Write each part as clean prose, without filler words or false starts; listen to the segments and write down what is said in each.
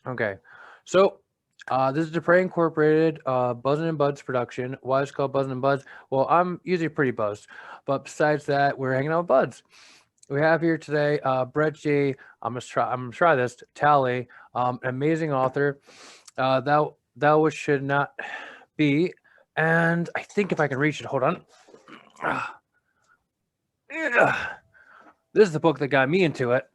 Okay. So this is Deprey Incorporated, Buzzin' and Buds production. Why is it called Buzzin' and Buds? Well, I'm usually pretty buzzed, but besides that, we're hanging out with buds. We have here today Brett G. I'm gonna try this. Talley, an amazing author. That which should not be. And I think if I can reach it, hold on. This is the book that got me into it.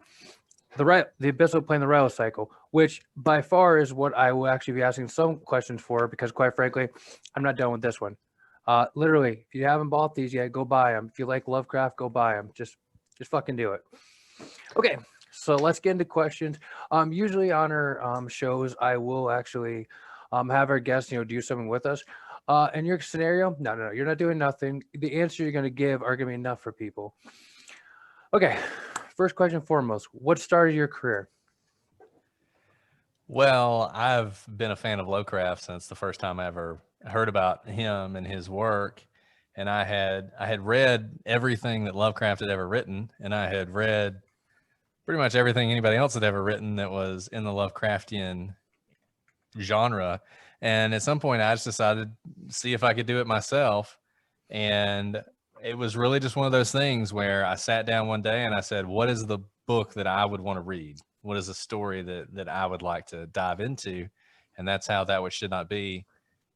The Abyssal Plane, the Rail Cycle, which by far is what I will actually be asking some questions for, because quite frankly, I'm not done with this one. Literally, if you haven't bought these yet, go buy them. If you like Lovecraft, go buy them. Just fucking do it. Okay, so let's get into questions. Usually on our shows, I will actually have our guests, do something with us. In your scenario, no, you're not doing nothing. The answer you're going to give are going to be enough for people. Okay, first question foremost, what started your career? Well, I've been a fan of Lovecraft since the first time I ever heard about him and his work. And I had read everything that Lovecraft had ever written, and I had read pretty much everything anybody else had ever written that was in the Lovecraftian genre. And at some point, I just decided to see if I could do it myself. And it was really just one of those things where I sat down one day and I said, "What is the book that I would want to read? What is a story that I would like to dive into?" And that's how That Which Should Not Be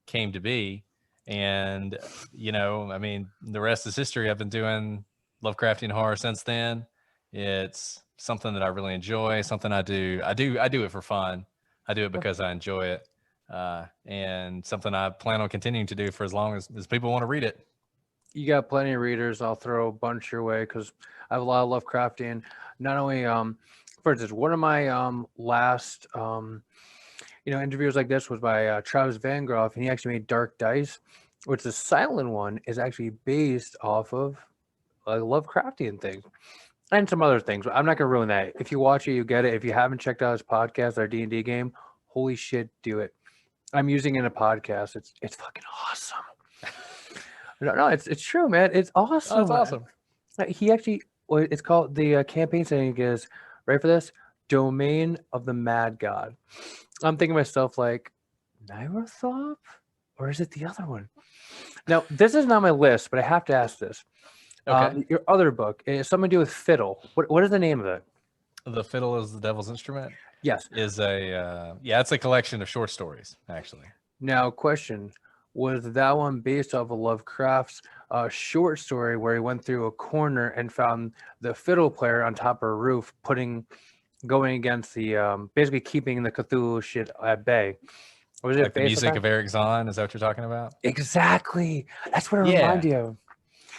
came to be. And I mean, the rest is history. I've been doing Lovecraftian horror since then. It's something that I really enjoy. Something I do. I do it for fun. I do it because I enjoy it, and something I plan on continuing to do for as long as people want to read it. You got plenty of readers. I'll throw a bunch your way because I have a lot of Lovecraftian. Not only, for instance, one of my last, interviews like this was by Travis Van Groff, and he actually made Dark Dice, which the silent one is actually based off of Lovecraftian things and some other things. I'm not gonna ruin that. If you watch it, you get it. If you haven't checked out his podcast, our D&D game, holy shit, do it. I'm using it in a podcast. It's fucking awesome. No, it's true, man. It's Oh, that's awesome. awesome. He actually, well, it's called the campaign setting is right for this Domain of the Mad God. I'm thinking to myself like, Nyrothop, or is it the other one? Now, this is not my list, but I have to ask this. Okay. Your other book is something to do with fiddle. What is the name of it? The Fiddle is the Devil's Instrument Yes. is yeah, it's a collection of short stories, actually. Now, question: was that one based off of Lovecraft's short story where he went through a corner and found the fiddle player on top of a roof, going against the basically keeping the Cthulhu shit at bay? Was it Like the based on music that? of Eric Zahn, is that what you're talking about? Exactly. That's what it Yeah. reminded you of.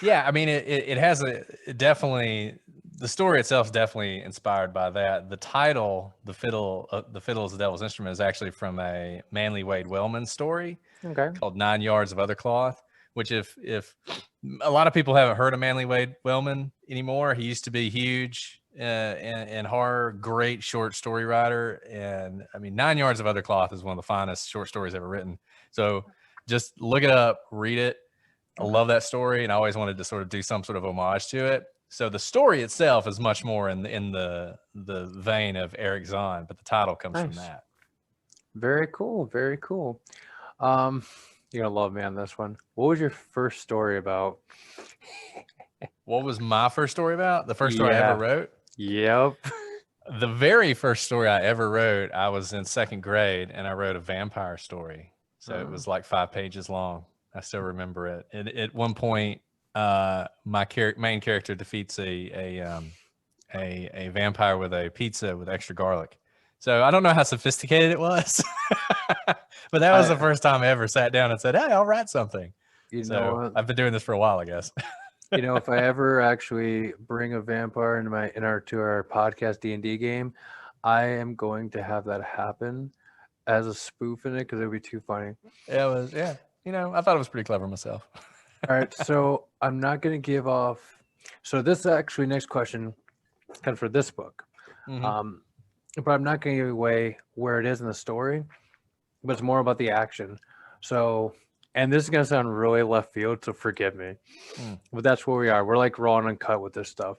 Yeah, I mean, it has it definitely, the story itself is definitely inspired by that. The title, the Fiddle is the Devil's Instrument, is actually from a Manly Wade Wellman story Okay. called 9 Yards of Other Cloth. Which, if a lot of people haven't heard of Manly Wade Wellman anymore, he used to be huge in horror, great short story writer, and I mean, 9 Yards of Other Cloth is one of the finest short stories ever written. So just look it up, read it. I Okay. love that story, and I always wanted to sort of do some sort of homage to it. So the story itself is much more in the vein of Eric Zahn, but the title comes from Nice. that. Very cool. Very cool. Um, you're gonna love me on this one. What was your first story about? What was my first story about? The first story I ever Yeah. wrote? Yep. The very first story I ever wrote, I was in second grade, and I wrote a vampire story. So it Uh, was like 5 pages long. I still remember it. And at one point, my main character defeats a vampire with a pizza with extra garlic. So I don't know how sophisticated it was, but that was the I, first time I ever sat down and said, "Hey, I'll write something." you know So what? I've been doing this for a while, I guess. If I ever actually bring a vampire to our podcast D&D game, I am going to have that happen as a spoof in it because it would be too funny. It was, yeah. I thought it was pretty clever myself. All right, so I'm not going to give off. So this is actually next question, kind of for this book. Hmm. Um, but I'm not going to give away where it is in the story, but it's more about the action. So And this is gonna sound really left field, so forgive me. Mm. But that's where we are. We're like raw and uncut with this stuff.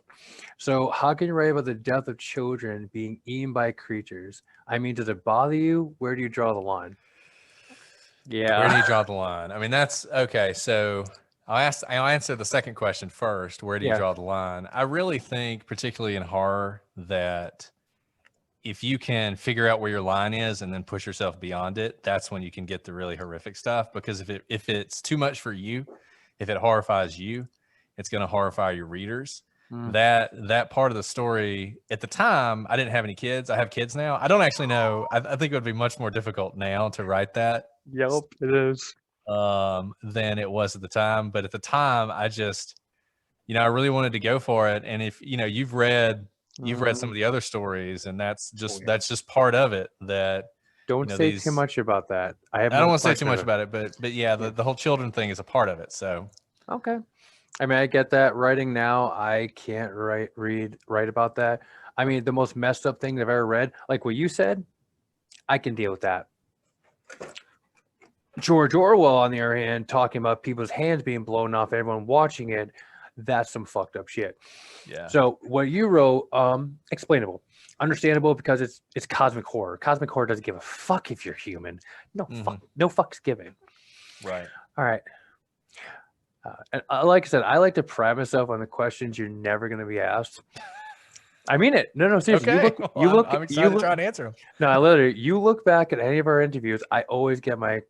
So how can you write about the death of children being eaten by creatures? I mean, does it bother you? Where do you draw the line? Where do Yeah. you draw the line? I mean, that's okay. So I'll answer the second question first. Where do you Yeah. draw the line? I really think, particularly in horror, that if you can figure out where your line is and then push yourself beyond it, that's when you can get the really horrific stuff. Because if it's too much for you, if it horrifies you, it's going to horrify your readers. Mm. That part of the story at the time, I didn't have any kids. I have kids now. I don't actually know. I think it would be much more difficult now to write that Yep, it is. than it was at the time. But at the time, I just, I really wanted to go for it. And if you've read some of the other stories, and that's just yeah. that's just part of it. That Don't say too much about that. I don't want to say too much about it, but yeah, the whole children thing is a part of it. So Okay. I mean, I get that. Writing now, I can't write about that. I mean, the most messed up thing I've ever read, like what you said, I can deal with that. George Orwell, on the other hand, talking about people's hands being blown off, everyone watching it, that's some fucked up shit. yeah. So what you wrote, explainable, understandable, because it's cosmic horror. Cosmic horror doesn't give a fuck if you're human. No no fucks given. Right. All right. And like I said, I like to pride myself on the questions you're never going to be asked. I mean it. No, seriously. Okay. I'm excited to try and answer them. No, I literally, you look back at any of our interviews, I always get my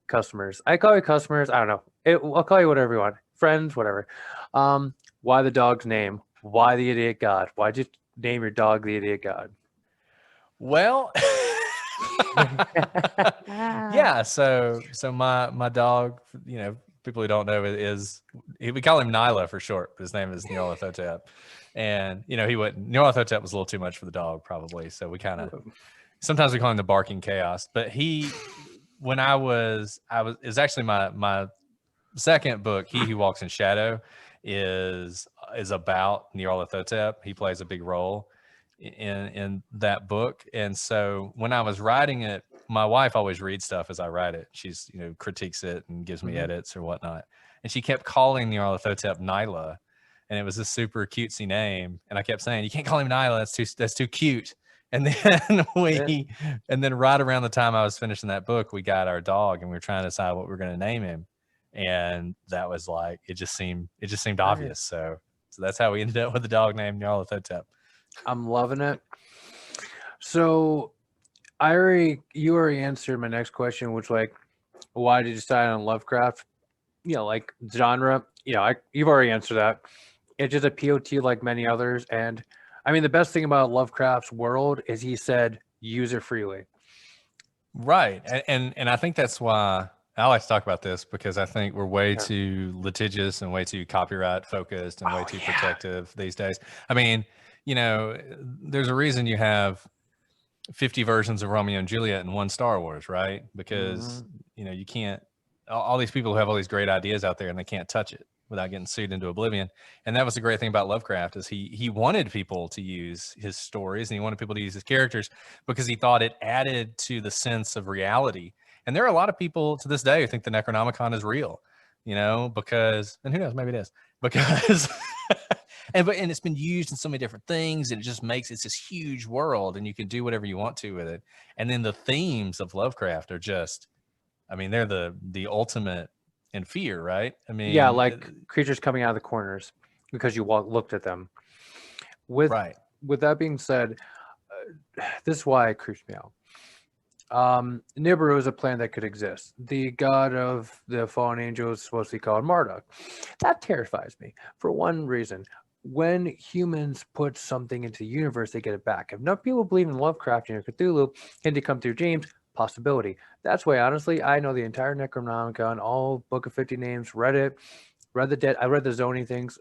customers. I call you customers. I don't know. I'll call you whatever you want. Friends, whatever. Why the dog's name? Why the idiot god? Why'd you name your dog the idiot god? Well, yeah. So my dog, people who don't know, we call him Nyla for short, but his name is Nyarlathotep. And Nyarlathotep was a little too much for the dog, probably. So we sometimes we call him the barking chaos. But when I was actually my second book, He Who Walks in Shadow, is about Nyarlathotep. He plays a big role in that book. And so when I was writing it, my wife always reads stuff as I write it. She's critiques it and gives me edits or whatnot. And she kept calling Nyarlathotep Nyla, and it was a super cutesy name. And I kept saying, "You can't call him Nyla. That's too cute." And then and then right around the time I was finishing that book, we got our dog, and we were trying to decide what we were going to name him. And that was like, it just seemed obvious. So that's how we ended up with the dog named Nyarlathotep. I'm loving it. So you already answered my next question, which why did you decide on Lovecraft? Like genre. You've already answered that. It just appealed to you like many others. And I mean, the best thing about Lovecraft's world is he said, use it freely. Right. And I think that's why I like to talk about this, because I think we're way too litigious and way too copyright focused and way too protective these days. I mean, there's a reason you have 50 versions of Romeo and Juliet and one Star Wars, right? Because, you can't, all these people who have all these great ideas out there, and they can't touch it without getting sued into oblivion. And that was the great thing about Lovecraft, is he wanted people to use his stories, and he wanted people to use his characters because he thought it added to the sense of reality. And there are a lot of people to this day who think the Necronomicon is real, because, and who knows, maybe it is, because and it's been used in so many different things, and it just makes it's this huge world, and you can do whatever you want to with it. And then the themes of Lovecraft are just, I mean, they're the ultimate in fear, right? I mean, like creatures coming out of the corners because you looked at them. With that being said, this is why it creeps me out. Nibiru is a planet that could exist. The god of the fallen angels is supposed to be called Marduk. That terrifies me for one reason. When humans put something into the universe, they get it back. If enough people believe in Lovecraft and Cthulhu, and they come through dreams, possibility. That's why, honestly, I know the entire Necronomicon, all Book of 50 Names, read it, read the dead. I read the zoning things.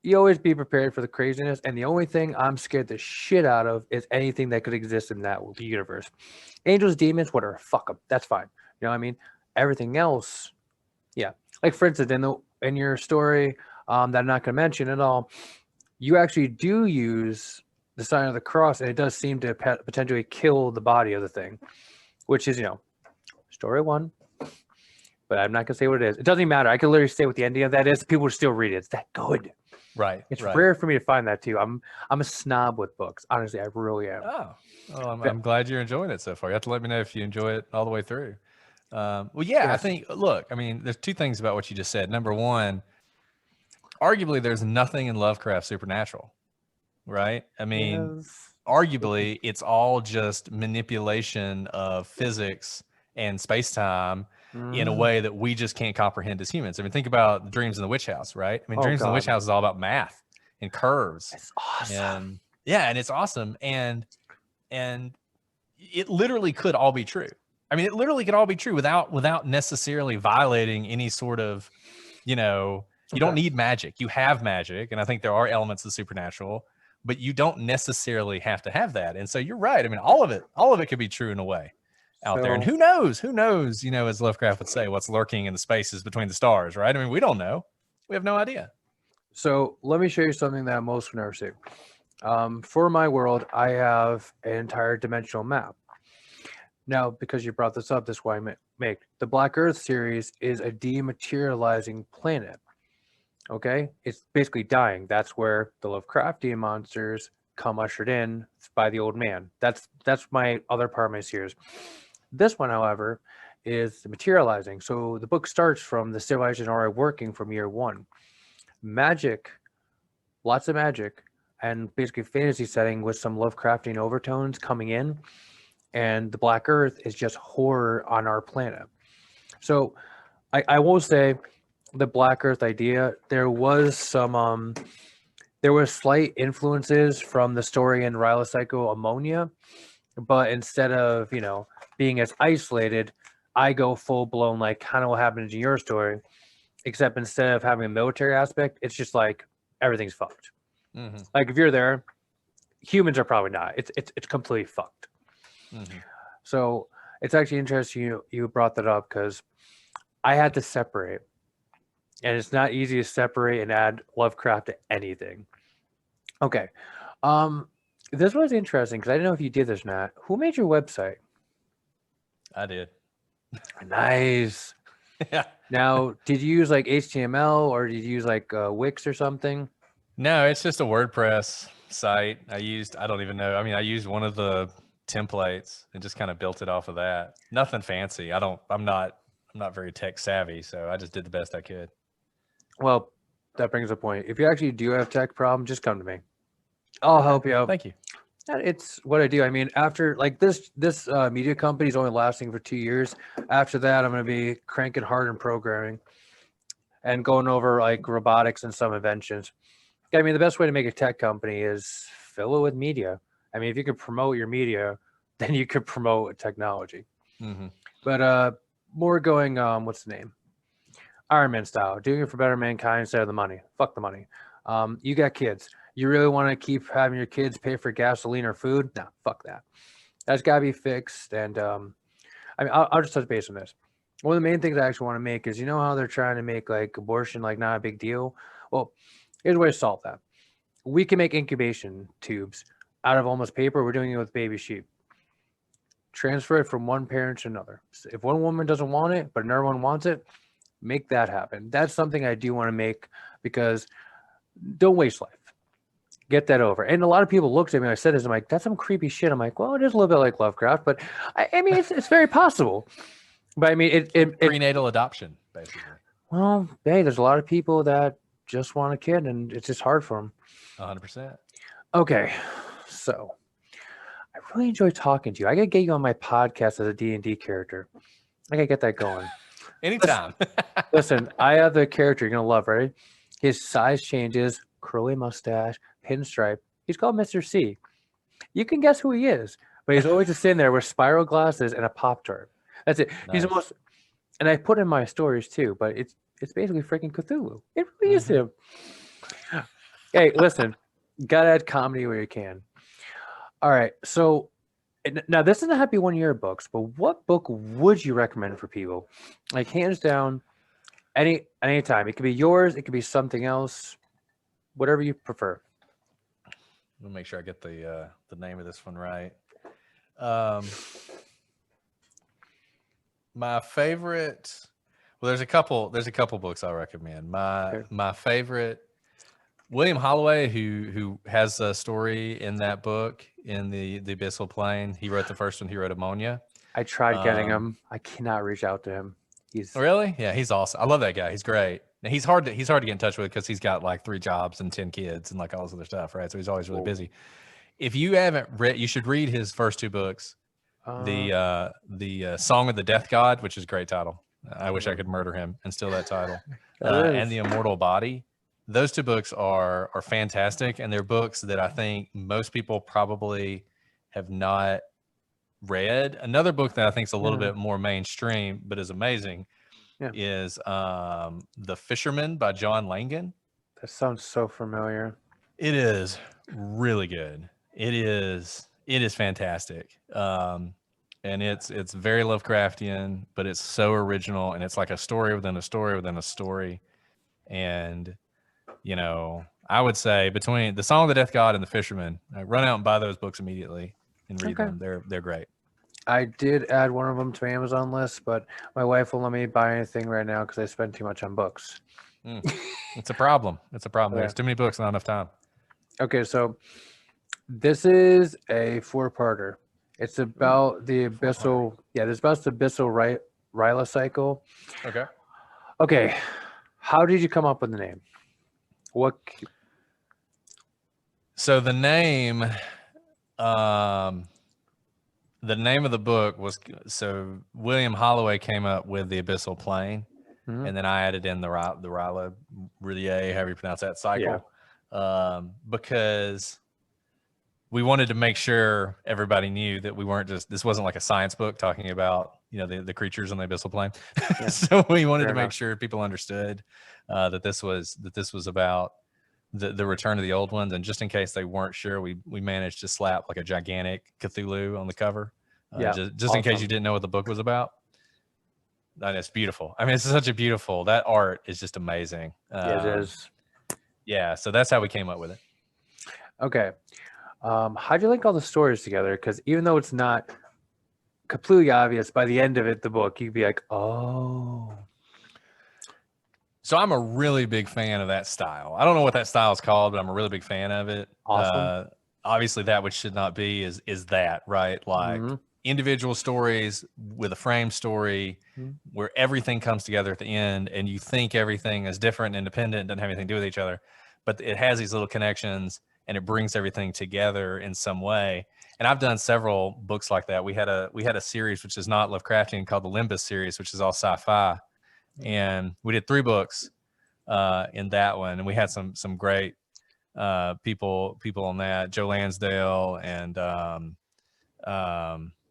You always be prepared for the craziness, and the only thing I'm scared the shit out of is anything that could exist in that universe. Angels, demons, whatever, fuck them. That's fine. You know what I mean? Everything else, yeah. Like, for instance, in your story that I'm not going to mention at all, you actually do use the sign of the cross, and it does seem to potentially kill the body of the thing, which is, story one, but I'm not gonna say what it is. It doesn't even matter. I can literally say what the ending of that is. People would still read it. It's that good. Right. It's right. rare for me to find that too. I'm a snob with books. Honestly, I really am. Oh, well, I'm glad you're enjoying it so far. You have to let me know if you enjoy it all the way through. Well, yeah, I Yes. think, look, I mean, there's two things about what you just said. Number one, arguably, there's nothing in Lovecraft supernatural, right? I mean, Yes. arguably, it's all just manipulation of physics and space-time in a Mm. way that we just can't comprehend as humans. I mean, think about Dreams in the Witch House, right? I mean, Oh Dreams in the Witch God, House is all about math and curves, it's awesome. and yeah, and it's awesome, and it literally could all be true. I mean, it literally could all be true without necessarily violating any sort of, you know, you don't Okay. need magic. You have magic, and I think there are elements of supernatural, but you don't necessarily have to have that. And so you're right. I mean, all of it could be true in a way out there. And So who knows? Who knows, you know, as Lovecraft would say, what's lurking in the spaces between the stars, right? I mean, we don't know. We have no idea. so let me show you something that most would never see. For my world, I have an entire dimensional map. Now, because you brought this up, this is why I make the Black Earth series is a dematerializing planet. Okay, it's basically dying. That's where the Lovecraftian monsters come ushered in by the old man. That's my other part of my series. This one, however, is the materializing. So the book starts from the civilization already working from year one. Magic, lots of magic, and basically fantasy setting with some Lovecraftian overtones coming in. And the Black Earth is just horror on our planet. So I will say the Black Earth idea, there was slight influences from the story in Rhylocycle Ammonia, but instead of, being as isolated, I go full blown like kind of what happened in your story, except instead of having a military aspect, it's just like everything's fucked. Mm-hmm. Like if you're there, humans are probably not. It's completely fucked. Mm-hmm. So it's actually interesting you brought that up because I had to separate, and it's not easy to separate and add Lovecraft to anything. Okay, this was interesting because I didn't know if you did this or not. Who made your website? I did. Nice. Yeah. Now, did you use like HTML or did you use like Wix or something? No, it's just a WordPress site. I don't even know. I mean, I used one of the templates and just kind of built it off of that. Nothing fancy. I'm not very tech savvy, so I just did the best I could. Well, that brings a point. If you actually do have tech problem, just come to me. I'll help you out. Thank you. It's what I do. I mean, after like this media company is only lasting for 2 years. After that, I'm going to be cranking hard in programming and going over like robotics and some inventions. I mean, the best way to make a tech company is fill it with media. I mean, if you could promote your media, then you could promote technology. Mm-hmm. But more going, what's the name? Iron Man style, doing it for better mankind instead of the money. Fuck the money. You got kids. You really want to keep having your kids pay for gasoline or food? No, fuck that. That's got to be fixed. And I mean, I'll just touch base on this. One of the main things I actually want to make is, you know how they're trying to make like abortion like not a big deal? Well, here's a way to solve that. We can make incubation tubes out of almost paper. We're doing it with baby sheep. Transfer it from one parent to another. So if one woman doesn't want it, but another one wants it, make that happen. That's something I do want to make because don't waste life. Get that over. And a lot of people looked at me. I said this. I'm like, that's some creepy shit. I'm like, well, it is a little bit like Lovecraft, but I mean, it's very possible. But I mean, it Prenatal adoption, basically. well, hey, there's a lot of people that just want a kid, and it's just hard for them. 100%. Okay, so I really enjoy talking to you. I gotta get you on my podcast as a D&D character. I gotta get that going. Anytime. Listen, I have the character you're gonna love, right? His size changes, curly mustache, pinstripe. He's called Mr. C. You can guess who he is, but he's always just sitting there with spiral glasses and a Pop-Tart. That's it. He's the Nice. most, and I put in my stories too, but it's basically freaking Cthulhu. It really is him. Hey, listen, gotta add comedy where you can. All right, so now this doesn't have to be one of your books, but what book would you recommend for people? Like hands down, any time. It could be yours, it could be something else, whatever you prefer. Let me make sure I get the name of this one right. My favorite. Well, there's a couple books I'll recommend. My Okay. my favorite, William Holloway, who has a story in that book in the Abyssal Plain. He wrote the first one. He wrote Ammonia. I tried getting Um, him. I cannot reach out to him. He's Really? Yeah, he's awesome. I love that guy. He's great. Now, he's hard to get in touch with because he's got like 3 jobs and 10 kids and like all this other stuff, right? So he's always really Whoa. busy. If you haven't read, you should read his first 2 books. uh, The Song of the Death God, which is a great title. I wish I could murder him and steal that title. that And is. The Immortal Body. Those 2 books are fantastic, and they're books that I think most people probably have not read. Another book that I think is a little Yeah. bit more mainstream but is amazing Yeah. is The Fisherman by John Langan. That sounds so familiar. It is really good. It is fantastic. And it's very Lovecraftian, but it's so original, and it's like a story within a story within a story. And I would say between The Song of the Death God and The Fisherman, run out and buy those books immediately and read Okay. them. They're great. I did add one of them to my Amazon list, but my wife won't let me buy anything right now because I spend too much on books. It's a problem. It's a problem. Yeah. There's too many books, not enough time. Okay, so this is a 4-parter. It's about the abyssal. Yeah, this is about the abyssal Ryla cycle. Okay. Okay, how did you come up with the name? What? So the name of the book was, so William Holloway came up with the Abyssal Plain, Mhm. and then I added in the Ryla, however you pronounce that, cycle, because we wanted to make sure everybody knew that we weren't just, this wasn't like a science book talking about the creatures on the Abyssal Plain. Yeah. So we wanted Fair to make enough. sure people understood that this was about the return of the old ones, and just in case they weren't sure, we managed to slap like a gigantic Cthulhu on the cover, Yeah, just in case you didn't know what the book was about. And it's beautiful. I mean, it's such a beautiful, that art is just amazing. Yeah, it is. Yeah, so that's how we came up with it. Okay, how'd you link all the stories together? Because even though it's not completely obvious, by the end of it, the book, you'd be like, oh. So I'm a really big fan of that style. I don't know what that style is called, but I'm a really big fan of it. Awesome. Obviously, that which should not be is that, right? Like individual stories with a frame story where everything comes together at the end, and you think everything is different, independent, doesn't have anything to do with each other, but it has these little connections, and it brings everything together in some way. And I've done several books like that. We had a series which is not Lovecraftian called the Limbus series, which is all sci-fi. And we did 3 books in that one, and we had some great people on that, Joe Lansdale and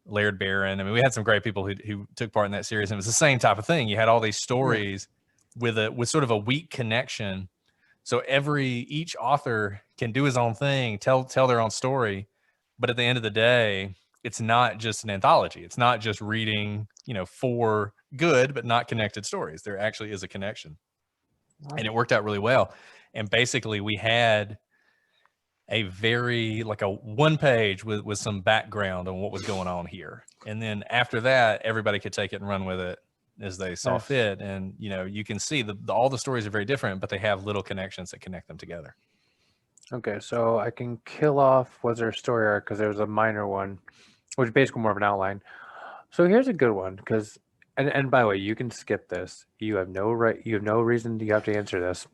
Laird Barron. I mean, we had some great people who took part in that series, and it was the same type of thing. You had all these stories with sort of a weak connection, so each author can do his own thing, tell their own story, but at the end of the day, it's not just an anthology. It's not just reading 4 good but not connected stories. There actually is a connection. And it worked out really well. And basically we had a very, like, a 1 page with some background on what was going on here. And then after that, everybody could take it and run with it as they saw fit. And, you can see all the stories are very different, but they have little connections that connect them together. Okay, so I can kill off was there a story arc because there was a minor one, which is basically more of an outline. So here's a good one because, and by the way, you can skip this. You have no right. You have no reason you have to answer this.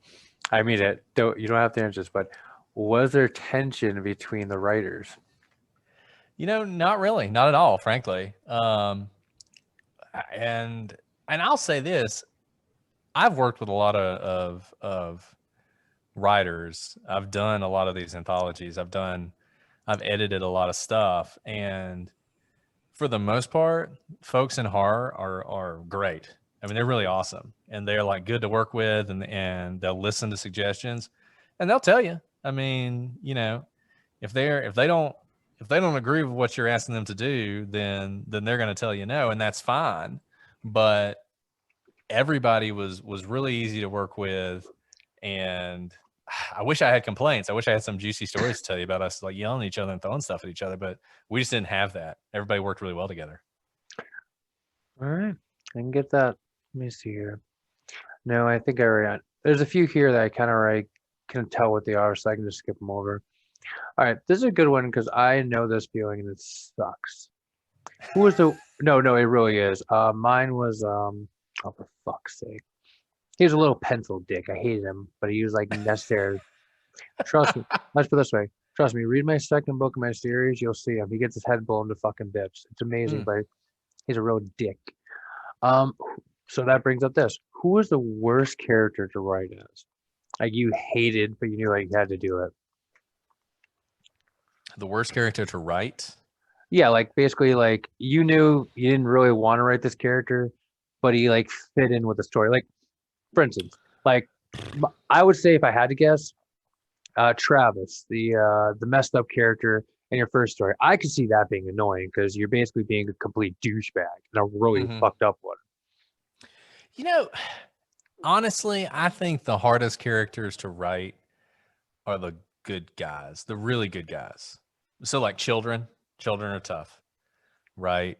I mean it. You don't have to answer this. But was there tension between the writers? Not really, not at all, frankly. And I'll say this: I've worked with a lot of writers. I've done a lot of these anthologies. I've edited a lot of stuff, and for the most part, folks in horror are great. I mean, they're really awesome, and they're like good to work with, and they'll listen to suggestions, and they'll tell you. I mean, if they don't agree with what you're asking them to do, then they're going to tell you no, and that's fine. But everybody was really easy to work with, and I wish I had complaints. I wish I had some juicy stories to tell you about us like yelling at each other and throwing stuff at each other, but we just didn't have that. Everybody worked really well together. All right, I can get that. Let me see here. No, I think I already. There's a few here that I kind of already can tell what they are, so I can just skip them over. All right, this is a good one because I know this feeling and it sucks. Who was the? No, no, it really is. Mine was Oh, for fuck's sake, he was a little pencil dick. I hated him, but he was like necessary. Trust me. Let's put it this way. Trust me. Read my second book of my series. You'll see him. He gets his head blown to fucking bits. It's amazing, Hmm. but he's a real dick. Um, so that brings up this: who was the worst character to write as? Like you hated, but you knew like you had to do it. The worst character to write. Yeah, like basically, like you knew you didn't really want to write this character, but he like fit in with the story. Like for instance, like I would say if I had to guess, Travis, the messed up character in your first story, I could see that being annoying because you're basically being a complete douchebag and a really Hmm. fucked up one. You know, honestly, I think the hardest characters to write are the good guys, the really good guys. So like children are tough, right?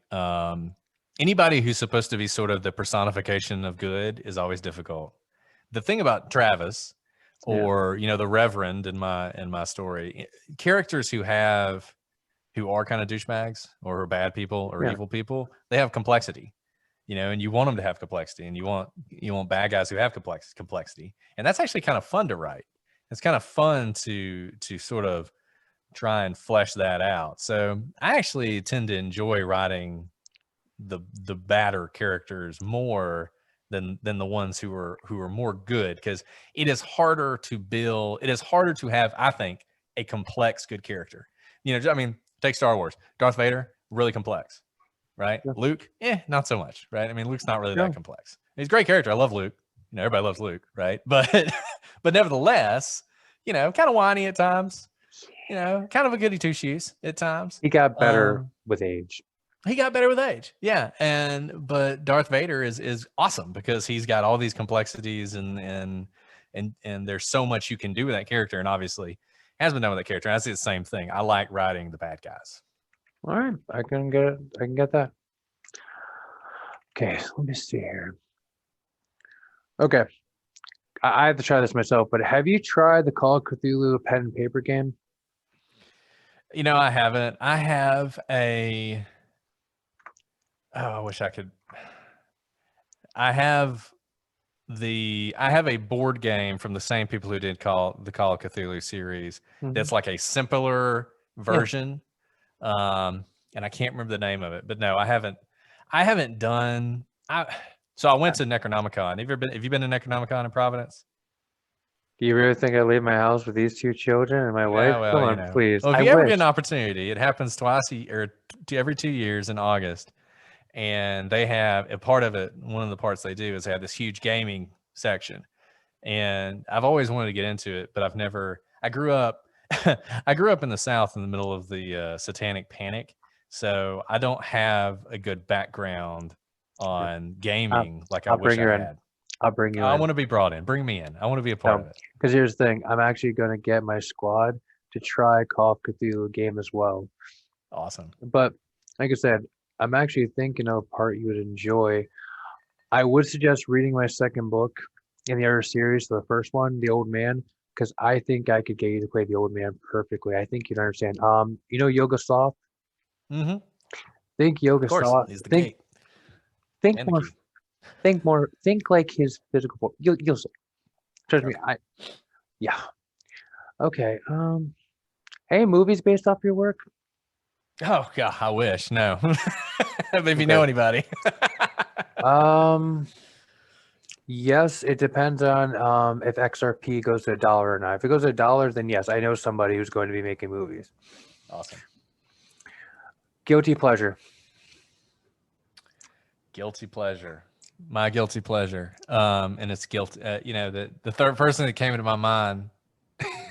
Anybody who's supposed to be sort of the personification of good is always difficult. The thing about Travis Yeah, or, the Reverend in my story, characters who are kind of douchebags or bad people or yeah, evil people, they have complexity, and you want them to have complexity, and you want bad guys who have complexity, and that's actually kind of fun to write. It's kind of fun to sort of try and flesh that out. So I actually tend to enjoy writing the badder characters more than the ones who are more good, because it is harder to have, I think, a complex good character. I mean, take Star Wars. Darth Vader, really complex, right? yeah, Luke, not so much, right? I mean, Luke's not really yeah. that complex. He's a great character. I love Luke. Everybody loves Luke, right? But but nevertheless, kind of whiny at times, kind of a goody two shoes at times. He got better Um, with age. he got better with age. Yeah. But Darth Vader is awesome because he's got all these complexities, and there's so much you can do with that character, and obviously has been done with that character. And I see the same thing. I like writing the bad guys. All right, I can get it. I can get that. Okay, so let me see here. Okay, I have to try this myself, but have you tried the Call of Cthulhu pen and paper game? I haven't. I have a oh, I wish I could. I have I have a board game from the same people who did the Call of Cthulhu series Mhm. that's like a simpler Yeah. version. And I can't remember the name of it, but no, I haven't done so I went to Necronomicon. Have you been to Necronomicon in Providence? Do you really think I leave my house with these two children and my wife? Yeah, Come well, on, please. Well, if I you ever get wish. an opportunity, it happens twice or every 2 years in August. And they have a part of it. One of the parts they do is they have this huge gaming section. And I've always wanted to get into it, but I've never. I grew up, I grew up in the South in the middle of the Satanic Panic, so I don't have a good background Yeah. on I'll, gaming like I I'll wish bring I you in. had. I'll bring you I in. want to be brought in. Bring me in. I want to be a part No, of it. because here's the thing. I'm actually going to get my squad to try Call of Cthulhu game as well. Awesome. But like I said, I'm actually thinking of a part you would enjoy. I would suggest reading my second book in the other series, the first one, The Old Man, because I think I could get you to play the old man perfectly. I think you'd understand. Yoga Soft? Mm-hmm. Of Think Yoga course, Soft. he's the Think gate think and the more key. think like his physical form. You'll see. Trust me, Okay. yeah. Okay. Hey, movies based off your work? Oh God, I wish. No. If you Okay. know anybody. Um, yes, it depends on if XRP goes to a dollar or not. If it goes to a dollar, then yes, I know somebody who's going to be making movies. Awesome. Guilty pleasure. Guilty pleasure. My guilty pleasure. And it's guilt. The third person that came into my mind,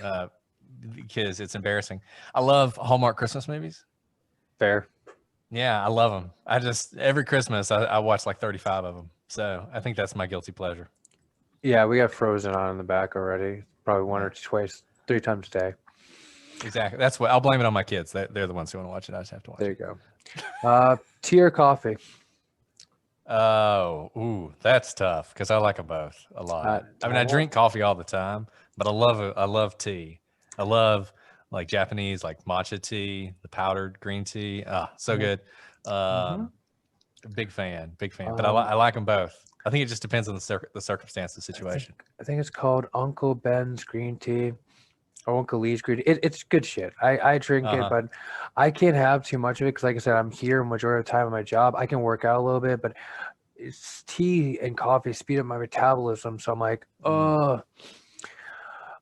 uh, because it's embarrassing. I love Hallmark Christmas movies. Fair. Yeah, I love them. Every Christmas I watch like 35 of them. So I think that's my guilty pleasure. Yeah, we got Frozen on in the back already. Probably one Yeah, or twice, 3 times a day. exactly. That's what I'll blame it on my kids. They're the ones who want to watch it. I just have to watch There you it. go. Tea or coffee? Oh, ooh, that's tough because I like them both a lot. I mean, I won't- drink coffee all the time, but I love tea. I love like Japanese, like matcha tea, the powdered green tea. Ah, so good. Mhm. Big fan, big fan. But Um, I like them both. I think it just depends on the circumstance, the I think situation. I think it's called Uncle Ben's green tea or Uncle Lee's green tea. It's good shit. I drink it, Uh-huh. but I can't have too much of it because, like I said, I'm here majority of the time of my job. I can work out a little bit, but it's tea and coffee speed up my metabolism. So I'm like, Mm.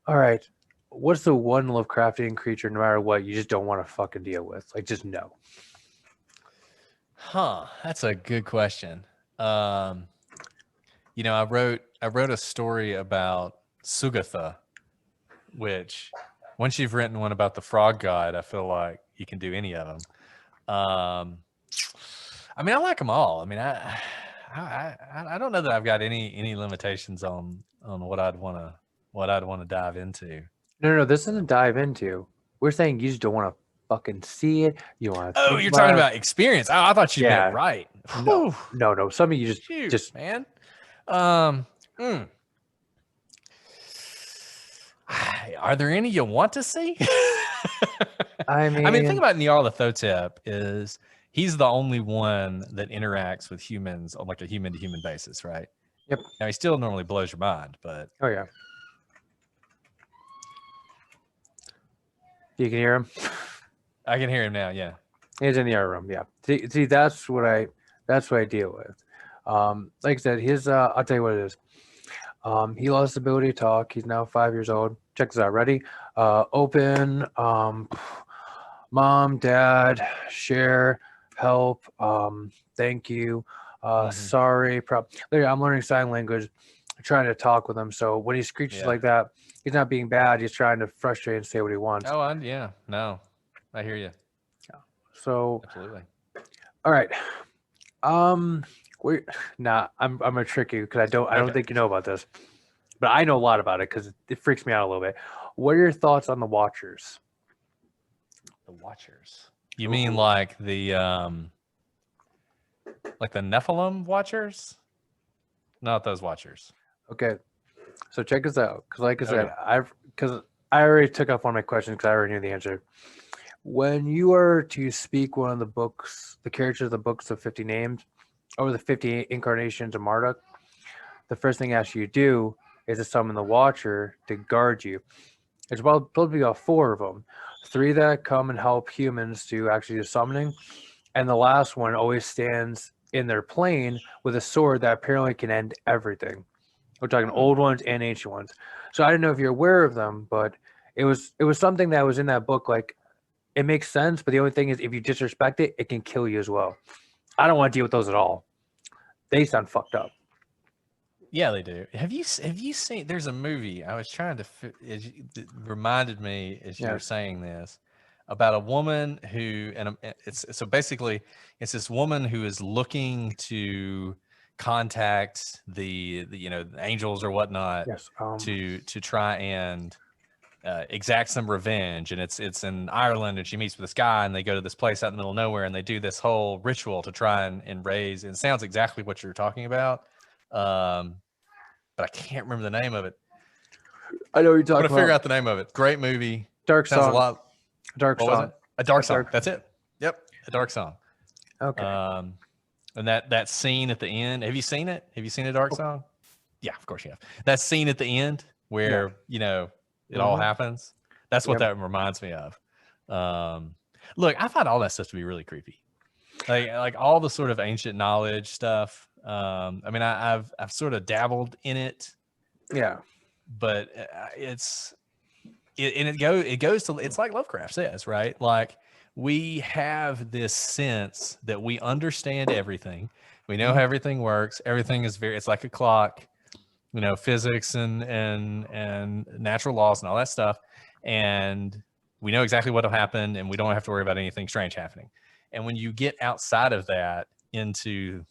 all right. What's the one Lovecraftian creature, no matter what, you just don't want to fucking deal with? Like, just no. Huh. That's a good question. Um, I wrote a story about Sugatha, which once you've written one about the frog god, I feel like you can do any of them. Um, I mean, I like them all. I mean, I don't know that I've got any limitations on what I'd want to dive into. No, this isn't dive into. We're saying you just don't want to fucking see it. You want to Oh, think you're talking about it. about experience. I thought you meant Yeah. right. No, Whew, no. Some of you shoot, just. man. Um, mm. Are there any you want to see? I I mean, the thing mean, about Nyarlathotep is he's the only one that interacts with humans on like a human to human basis, right? yep. Now he still normally blows your mind, but Oh yeah. You can hear him. I can hear him now. Yeah. He's in the other room. Yeah. See, that's what I deal with. Like I said, his I'll tell you what it is. He lost the ability to talk. He's now 5 years old. Check this out. Ready? Open. Mom, dad, share, help. Thank you. Hmm. Sorry. Literally, I'm learning sign language, trying to talk with him. So when he screeches Yeah. like that, he's not being bad. He's trying to frustrate and say what he wants. Oh, yeah. No, I hear you. So, Absolutely. all right. Um, we nah. I'm gonna trick you because I don't Okay. think you know about this, but I know a lot about it because it freaks me out a little bit. What are your thoughts on the Watchers? The Watchers. You mean like the Nephilim Watchers? Not those Watchers. Okay, so check this out because, like I said, Okay. I already took off one of my questions because I already knew the answer. When you are to speak one of the books, the characters of the books of 50 names, or the 50 incarnations of Marduk, the first thing I ask you to do is to summon the Watcher to guard you. There's supposed to be about four of them. Three that come and help humans to actually do summoning, and the last one always stands in their plane with a sword that apparently can end everything. We're talking Hmm. old ones and ancient ones. So I don't know if you're aware of them, but it was something that was in that book. Like it makes sense, but the only thing is if you disrespect it, it can kill you as well. I don't want to deal with those at all. They sound fucked up. Yeah, they do. Have you seen? There's a movie I was trying to that reminded me as you were Yes. saying this about a woman who it's so basically it's this woman who is looking to contact the angels or whatnot Yes. to try and exact some revenge, and it's in Ireland, and she meets with this guy, and they go to this place out in the middle of nowhere, and they do this whole ritual to try and raise. And it sounds exactly what you're talking about. Um, but I can't remember the name of it. I know what you're I'm gonna talking figure about. out the name of it. Great movie. Dark Sounds a Song. lot. Dark What was it? Song. A Dark That's Song. Dark. That's it. Yep, a Dark Song. Okay. And that scene at the end. Have you seen it? Have you seen a Dark Song? Yeah, of course you have. That scene at the end Yeah. where it all Mhm. happens. That's what Yep. that reminds me of. Look, I find all that stuff to be really creepy. Like all the sort of ancient knowledge stuff. I mean, I've sort of dabbled in it, Yeah. but it goes to, it's like Lovecraft says, right? Like we have this sense that we understand everything. We know how everything works. Everything is it's like a clock, physics and natural laws and all that stuff. And we know exactly what'll happen, and we don't have to worry about anything strange happening. And when you get outside of that into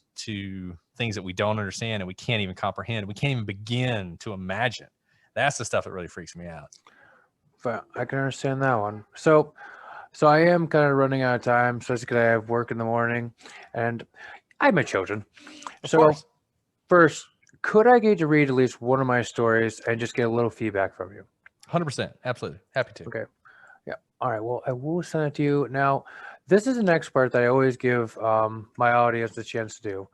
things that we don't understand and we can't even comprehend, we can't even begin to imagine, that's the stuff that really freaks me out. But I can understand that one. So I am kind of running out of time, especially because I have work in the morning, and I have my children. Of So course. first, could I get to read at least one of my stories and just get a little feedback from you? 100%. Absolutely. Happy to. Okay. Yeah. All right. Well, I will send it to you. Now, this is the next part that I always give my audience the chance to do.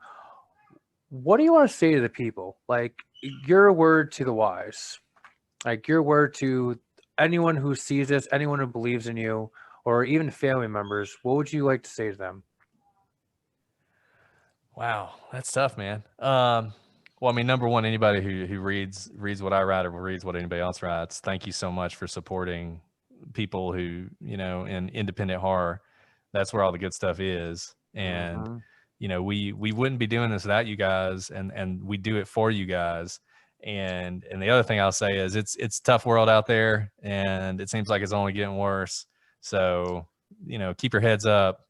What do you want to say to the people? Like your word to the wise, like your word to anyone who sees this, anyone who believes in you, or even family members. What would you like to say to them? Wow, that's tough, man. Well, I mean, number one, anybody who reads what I write or reads what anybody else writes, thank you so much for supporting people who, in independent horror. That's where all the good stuff is. And Mhm. we wouldn't be doing this without you guys, and we do it for you guys. And the other thing I'll say is it's a tough world out there, and it seems like it's only getting worse. So, keep your heads up.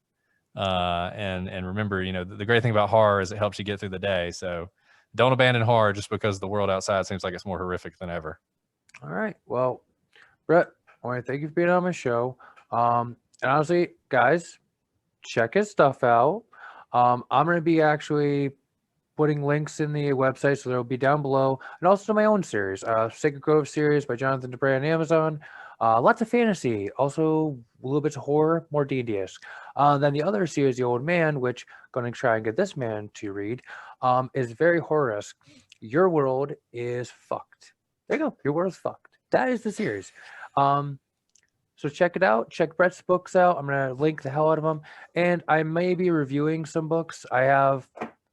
And remember, the great thing about horror is it helps you get through the day. So don't abandon horror just because the world outside seems like it's more horrific than ever. All right. Well, Brett, I want to thank you for being on my show. And honestly, guys, check his stuff out. I'm going to be actually putting links in the website, so they'll be down below, and also my own series, Sacred Grove series by Jonathan Deprey on Amazon. Lots of fantasy, also a little bit of horror, more D&D-esque. Then the other series, The Old Man, which I'm going to try and get this man to read, is very horror-esque. Your world is fucked. There you go. Your world is fucked. That is the series. So check it out. Check Brett's books out. I'm going to link the hell out of them. And I may be reviewing some books. I have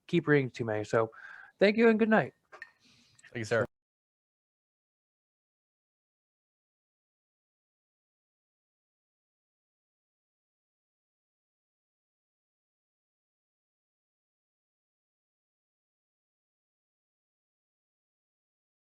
keep reading too many. So thank you and good night. Thank you, sir.